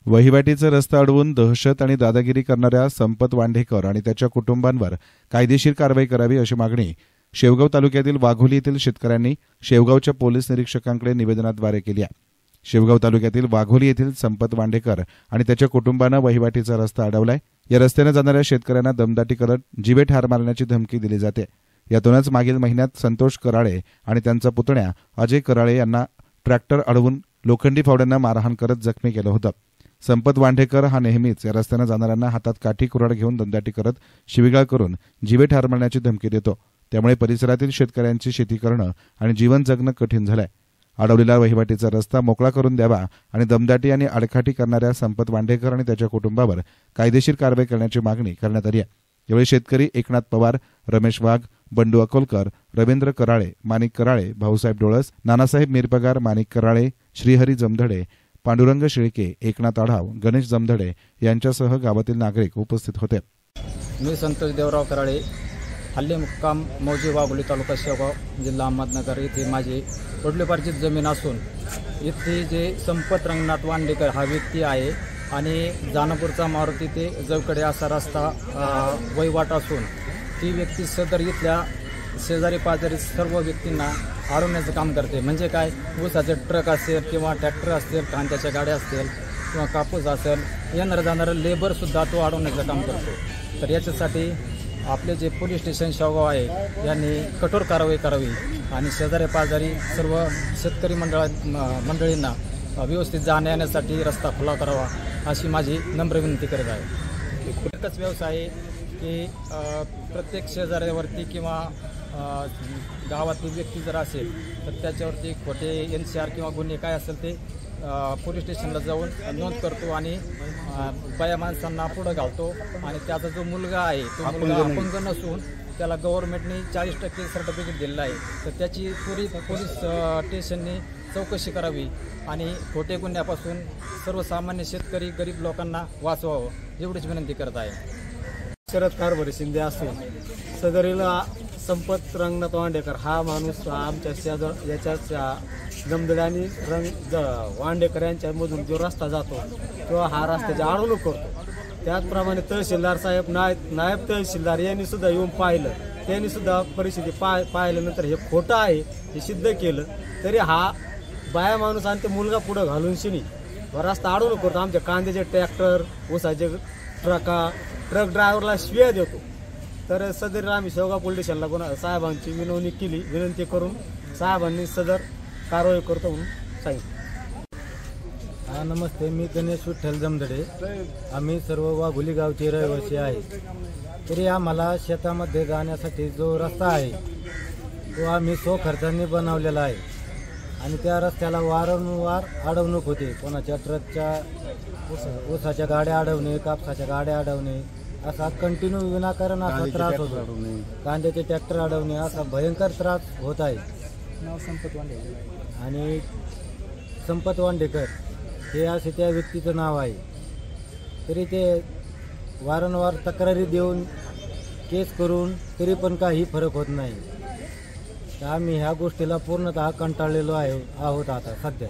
वहिवाटीचा रस्ता अडवून दहशत आणि दादागिरी करणाऱ्या संपत वांढेकर आणि त्याच्या कुटुंबांवर कायदेशीर कारवाई करावी अशी मागणी शेवगाव तालुक्यातील वाघोली येथील शेतकऱ्यांनी शेवगावच्या पोलीस निरीक्षकांकडे निवेदनाद्वारे केली आहे। शेवगाव तालुक्यातील वाघोली येथील संपत वांढेकर आणि त्याच्या कुटुंबानं वहिवाटीचा रस्ता अडवलाय। या रस्त्याने जाणाऱ्या शेतकऱ्यांना दमदाटी करत जीवे ठार मारण्याची धमकी दिली जाते। यातूनच मागील महिन्यात संतोष कराळे आणि त्यांचा पुतण्या अजय कराळे यांना ट्रॅक्टर अडवून लोखंडी फावड्यांना मारहाण करत जखमी केलं होतं। संपत वांढेकर हा नेहमीच या रस्त्याने जाणाऱ्यांना हातात काठी कुऱ्हाड घेऊन दमदाटी करत शिवीगाळ करून जीवे ठार मारण्याची धमकी देतो। त्यामुळे परिसरातील शेतकऱ्यांची शेती करणं आणि जीवन जगणं कठीण झालंय। अडवलेला वहिवाटीचा रस्ता मोकळा करून द्यावा आणि दमदाटी आणि आडकाठी करणाऱ्या संपत वांढेकर आणि त्याच्या कुटुंबावर कायदेशीर कारवाई करण्याची मागणी करण्यात आली आहे। यावेळी शेतकरी एकनाथ पवार, रमेश वाघ, बंडू अकोलकर, रवींद्र कराळे, माणिक कराळे, भाऊसाहेब डोळस, नानासाहेब मिरपगार, माणिक कराळे, श्रीहरी जमधडे, पांडुरंग शेळके, एकनाथ आढाव, गणेश जमधडे यांच्यासह गावातील नागरिक उपस्थित होते। मी संतोष देवराव कराळे, हल्ली मुक्काम मौजे वाघोली, तालुका शेवगाव, जिल्हा अहमदनगर येथे माझी वडिलोपार्जित जमीन असून इथे जे संपत रंगनाथ वांढेकर हा व्यक्ती आहे आणि जानापूरचा मारुती ते जवकडे असा रस्ता वहिवाट असून ती व्यक्ती सदर इथल्या शेजारी पाजारी सर्व व्यक्तींना अडवण्याचं काम करते। म्हणजे काय, ऊसाचे ट्रक असेल किंवा ट्रॅक्टर असतील, कांद्याच्या गाड्या असतील किंवा कापूस असेल, येणारं जाणारं लेबरसुद्धा तो अडवण्याचं काम करतो। तर याच्यासाठी आपले जे पोलीस स्टेशन शेवगाव आहे यांनी कठोर कारवाई करावी आणि शेजारी पाजारी सर्व शेतकरी मंडळींना व्यवस्थित जाण्या येण्यासाठी रस्ता खुला करावा अशी माझी नम्र विनंती करत आहे। एकच व्यवसाय आहे की प्रत्येक शेजाऱ्यावरती किंवा गावातील व्यक्ती जर असेल तर त्याच्यावरती खोटे NCR किंवा गुन्हे काय असेल ते पोलीस स्टेशनला जाऊन नोंद करतो आणि बाया माणसांना पुढं घालतो आणि त्याचा जो मुलगा आहे तो मुलगा अपंग नसून त्याला गव्हर्नमेंटने 40% सर्टिफिकेट दिलेलं आहे। तर त्याची पोलीस स्टेशनने चौकशी करावी आणि खोटे गुन्ह्यापासून सर्वसामान्य शेतकरी गरीब लोकांना वाचवावं एवढीच विनंती करत आहे। शरद कारभारी शिंदे असून सदरीला संपत रंगनाथ वांढेकर हा माणूस आमच्या शेजार याच्याच जमदडे आणि वांढेकर यांच्यामधून जो रस्ता जातो तो हा रस्त्याची अडवणूक करतो। त्याचप्रमाणे तहसीलदार साहेब, नायब तहसीलदार यांनी सुद्धा येऊन पाहिलं, त्यांनी सुद्धा परिस्थिती पाहिल्यानंतर हे खोटं आहे हे सिद्ध केलं, तरी हा बाया माणूस आणि ते मुलगा पुढं घालून शिनी रस्ता अडवणूक करतो। आमच्या कांद्याचे ट्रॅक्टर, ऊसाचे ट्रक ड्रायव्हरला शिव्या देतो। तर सदर आम्ही शेवगाव पोलीस स्टेशनला साहेबांची विनंती करून साहेबांनी सदर कारवाई करतो म्हणून सांगितलं। नमस्ते, मी गणेश विठ्ठल जमधडे। आम्ही सर्व वाघोली गावचे रहिवासी आहे। तरी आम्हाला शेतामध्ये जाण्यासाठी जो रस्ता आहे तो आम्ही खर्चाने बनवलेला आहे आणि त्या रस्त्याला वारंवार अडवणूक होते। कोणाच्या ट्रकच्या, ऊसाच्या गाड्या अडवणे, कापसाच्या गाड्या अडवणे असा कंटिन्यू विनाकारण असा त्रास होतो। कांद्याचे ट्रॅक्टर अडवणे असा भयंकर त्रास होत आहे। आणि संपत वांढेकर हे असे त्या व्यक्तीचं नाव आहे। तरी ते वारंवार तक्रारी देऊन केस करून तरी पण काही फरक होत नाही। तर आम्ही ह्या गोष्टीला पूर्णतः कंटाळलेलो आहोत आता सध्या।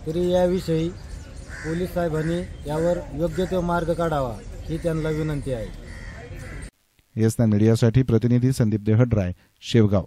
तरी याविषयी पोलीस साहेबांनी यावर योग्य तो मार्ग काढावा ही त्यांना विनंती आहे। येस मीडियासाठी प्रतिनिधी संदीप देहड्राय, शेवगाव।